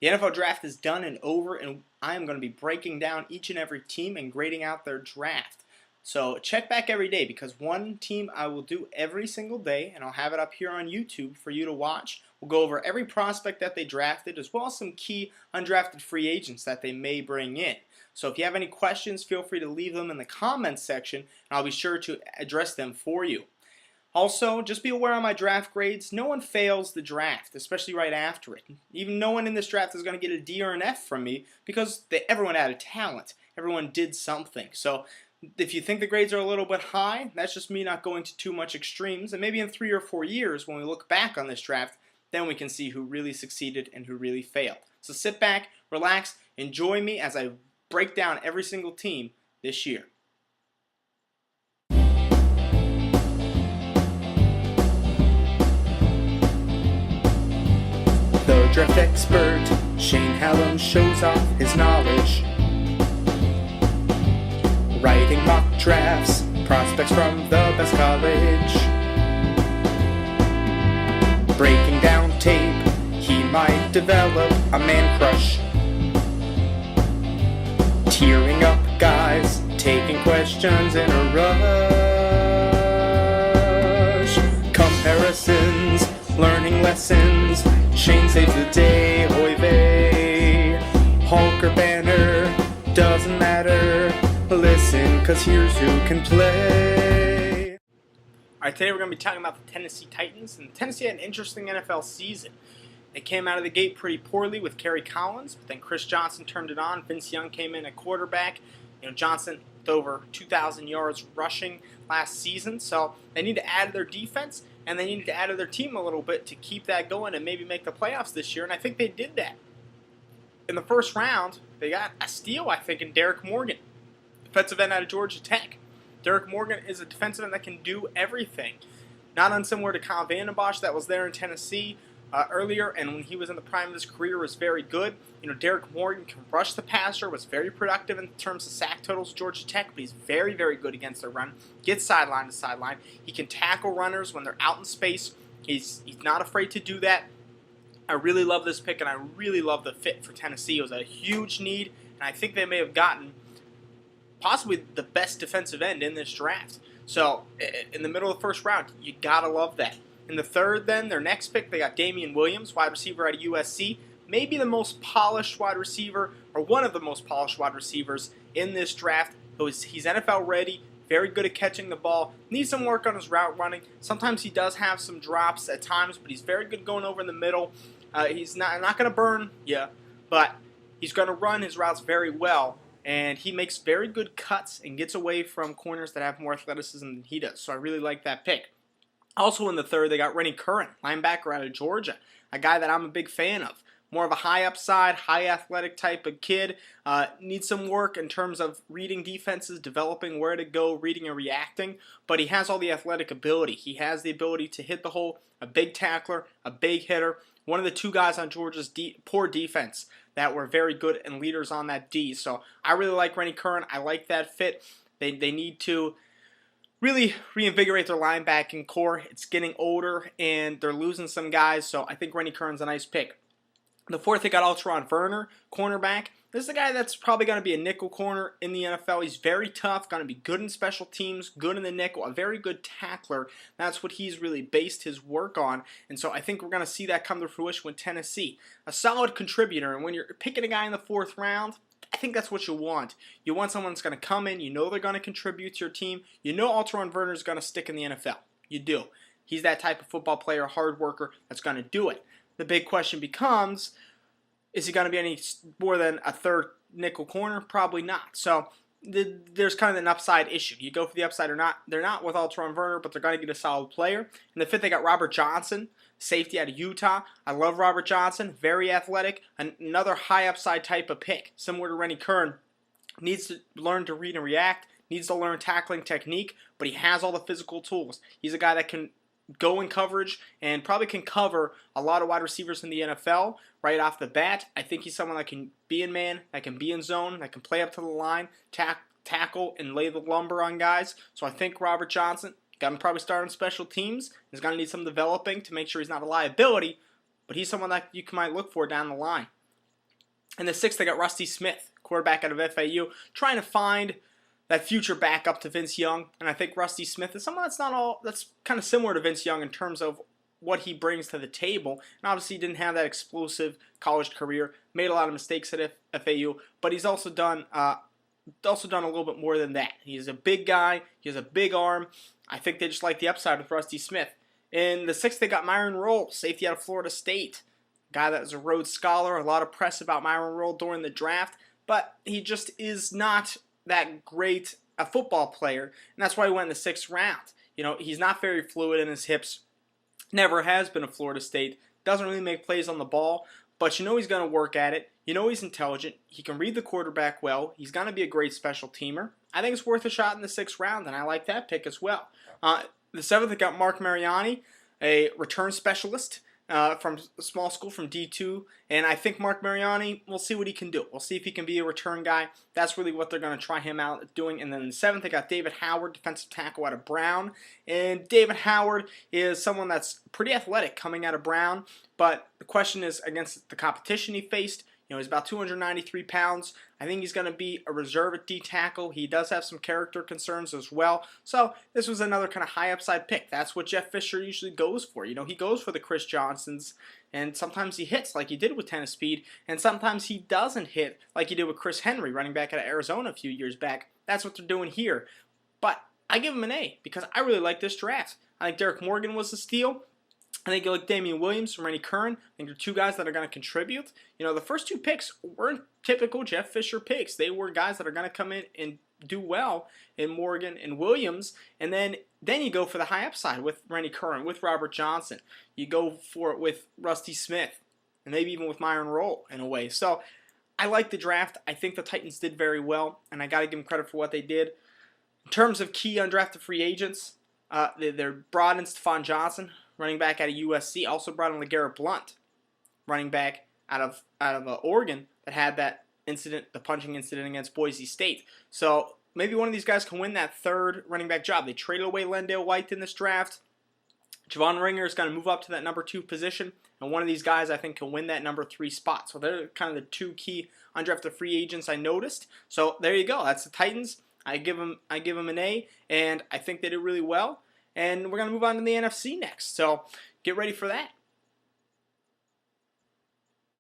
The NFL draft is done and over, and I am going to be breaking down each and every team and grading out their draft. So check back every day, because one team I will do every single day, and I'll have it up here on YouTube for you to watch. We'll go over every prospect that they drafted, as well as some key undrafted free agents that they may bring in. So if you have any questions, feel free to leave them in the comments section, and I'll be sure to address them for you. Also, just be aware on my draft grades, no one fails the draft, especially right after it. Even no one in this draft is going to get a D or an F from me, because everyone had a talent. Everyone did something. So if you think the grades are a little bit high, that's just me not going to too much extremes. And maybe in 3 or 4 years, when we look back on this draft, then we can see who really succeeded and who really failed. So sit back, relax, enjoy me as I break down every single team this year. The draft expert, Shane Hallam, shows off his knowledge. Writing mock drafts, prospects from the best college. Breaking down tape, he might develop a man crush. Tearing up guys, taking questions in a rush. Comparisons, learning lessons, Shane saves the day, oy vey. Hulk or Banner, doesn't matter. Listen, cause here's who can play. Alright, today we're going to be talking about the Tennessee Titans. And Tennessee had an interesting NFL season. They came out of the gate pretty poorly with Kerry Collins, but then Chris Johnson turned it on. Vince Young came in at quarterback. Johnson with over 2,000 yards rushing last season. So they need to add to their defense, and they needed to add to their team a little bit to keep that going and maybe make the playoffs this year. And I think they did that. In the first round, they got a steal, I think, in Derrick Morgan, defensive end out of Georgia Tech. Derrick Morgan is a defensive end that can do everything. Not unsimilar to Kyle Van Bosch that was there in Tennessee earlier, and when he was in the prime of his career was very good. Derrick Morgan can rush the passer, was very productive in terms of sack totals at Georgia Tech, but he's very, very good against the run. Gets sideline to sideline. He can tackle runners when they're out in space. He's not afraid to do that. I really love this pick, and I really love the fit for Tennessee. It was a huge need, and I think they may have gotten possibly the best defensive end in this draft. So in the middle of the first round, you gotta love that. In the third, then, their next pick, they got Damian, wide receiver out of USC. Maybe the most polished wide receiver, or one of the most polished wide receivers in this draft. He's NFL ready, very good at catching the ball. Needs some work on his route running. Sometimes he does have some drops at times, but he's very good going over in the middle. He's not going to burn you, but he's going to run his routes very well. And he makes very good cuts and gets away from corners that have more athleticism than he does. So I really like that pick. Also in the third, they got Rennie Curran, linebacker out of Georgia, a guy that I'm a big fan of. More of a high upside, high athletic type of kid. Needs some work in terms of reading defenses, developing where to go, reading and reacting. But he has all the athletic ability. He has the ability to hit the hole, a big tackler, a big hitter. One of the two guys on Georgia's poor defense that were very good and leaders on that D. So I really like Rennie Curran. I like that fit. They need to really reinvigorate their linebacking core. It's getting older, and they're losing some guys, so I think Rennie Curran's a nice pick. The fourth, they got Alterraun Verner, cornerback. This is a guy that's probably going to be a nickel corner in the NFL. He's very tough, going to be good in special teams, good in the nickel, a very good tackler. That's what he's really based his work on, and so I think we're going to see that come to fruition with Tennessee. A solid contributor, and when you're picking a guy in the fourth round, I think that's what you want. You want someone that's going to come in, you know they're going to contribute to your team. You know Alterraun Verner is going to stick in the NFL. You do. He's that type of football player, hard worker, that's going to do it. The big question becomes, is he going to be any more than a third nickel corner? Probably not. So there's kind of an upside issue. Do you go for the upside or not? They're not with Alterraun Verner, but they're going to get a solid player. In the fifth, they got Robert Johnson, safety out of Utah. I love Robert Johnson, very athletic, another high upside type of pick, similar to Rennie Curran. Needs to learn to read and react, needs to learn tackling technique, but he has all the physical tools. He's a guy that can go in coverage and probably can cover a lot of wide receivers in the NFL right off the bat. I think he's someone that can be in man, that can be in zone, that can play up to the line, tackle, and lay the lumber on guys. So I think Robert Johnson, got him probably start on special teams. He's going to need some developing to make sure he's not a liability, but he's someone that you might look for down the line. In the 6th, they got Rusty Smith, quarterback out of FAU, trying to find that future backup to Vince Young. And I think Rusty Smith is someone that's kind of similar to Vince Young in terms of what he brings to the table. And obviously, he didn't have that explosive college career, made a lot of mistakes at FAU, but he's also done a little bit more than that. He's a big guy. He has a big arm. I think they just like the upside with Rusty Smith. In the 6th, they got Myron Rolle, safety out of Florida State. Guy that was a Rhodes Scholar. A lot of press about Myron Rolle during the draft, but he just is not that great a football player, and that's why he went in the 6th round. You know, he's not very fluid in his hips. Never has been at Florida State. Doesn't really make plays on the ball, but you know he's going to work at it. You know he's intelligent. He can read the quarterback well. He's going to be a great special teamer. I think it's worth a shot in the 6th round, and I like that pick as well. The 7th, they got Marc Mariana, a return specialist from a small school from D2, and I think Marc Mariana, we'll see what he can do. We'll see if he can be a return guy. That's really what they're going to try him out doing. And then in the 7th, they got David Howard, defensive tackle out of Brown. And David Howard is someone that's pretty athletic coming out of Brown, but the question is against the competition he faced. You know, he's about 293 pounds. I think he's going to be a reserve at D-tackle. He does have some character concerns as well. So this was another kind of high upside pick. That's what Jeff Fisher usually goes for. You know, he goes for the Chris Johnsons, and sometimes he hits like he did with Tennis Speed, and sometimes he doesn't hit like he did with Chris Henry, running back out of Arizona a few years back. That's what they're doing here. But I give him an A because I really like this draft. I think Derrick Morgan was a steal. I think you like Damian Williams from Rennie Curran. I think they're two guys that are going to contribute. You know, the first two picks weren't typical Jeff Fisher picks. They were guys that are going to come in and do well in Morgan and Williams. And then you go for the high upside with Rennie Curran, with Robert Johnson. You go for it with Rusty Smith, and maybe even with Myron Rolle in a way. So I like the draft. I think the Titans did very well, and I got to give them credit for what they did. In terms of key undrafted free agents, they're brought in Stafon Johnson, running back out of USC. Also brought in LeGarrette Blount, running back out of Oregon, that had that incident, the punching incident against Boise State. So maybe one of these guys can win that third running back job. They traded away Lendale White in this draft. Javon Ringer is going to move up to that number 2 position, and one of these guys I think can win that number 3 spot. So they're kind of the two key undrafted free agents I noticed. So there you go. That's the Titans. I give them an A, and I think they did really well. And we're going to move on to the NFC next. So get ready for that.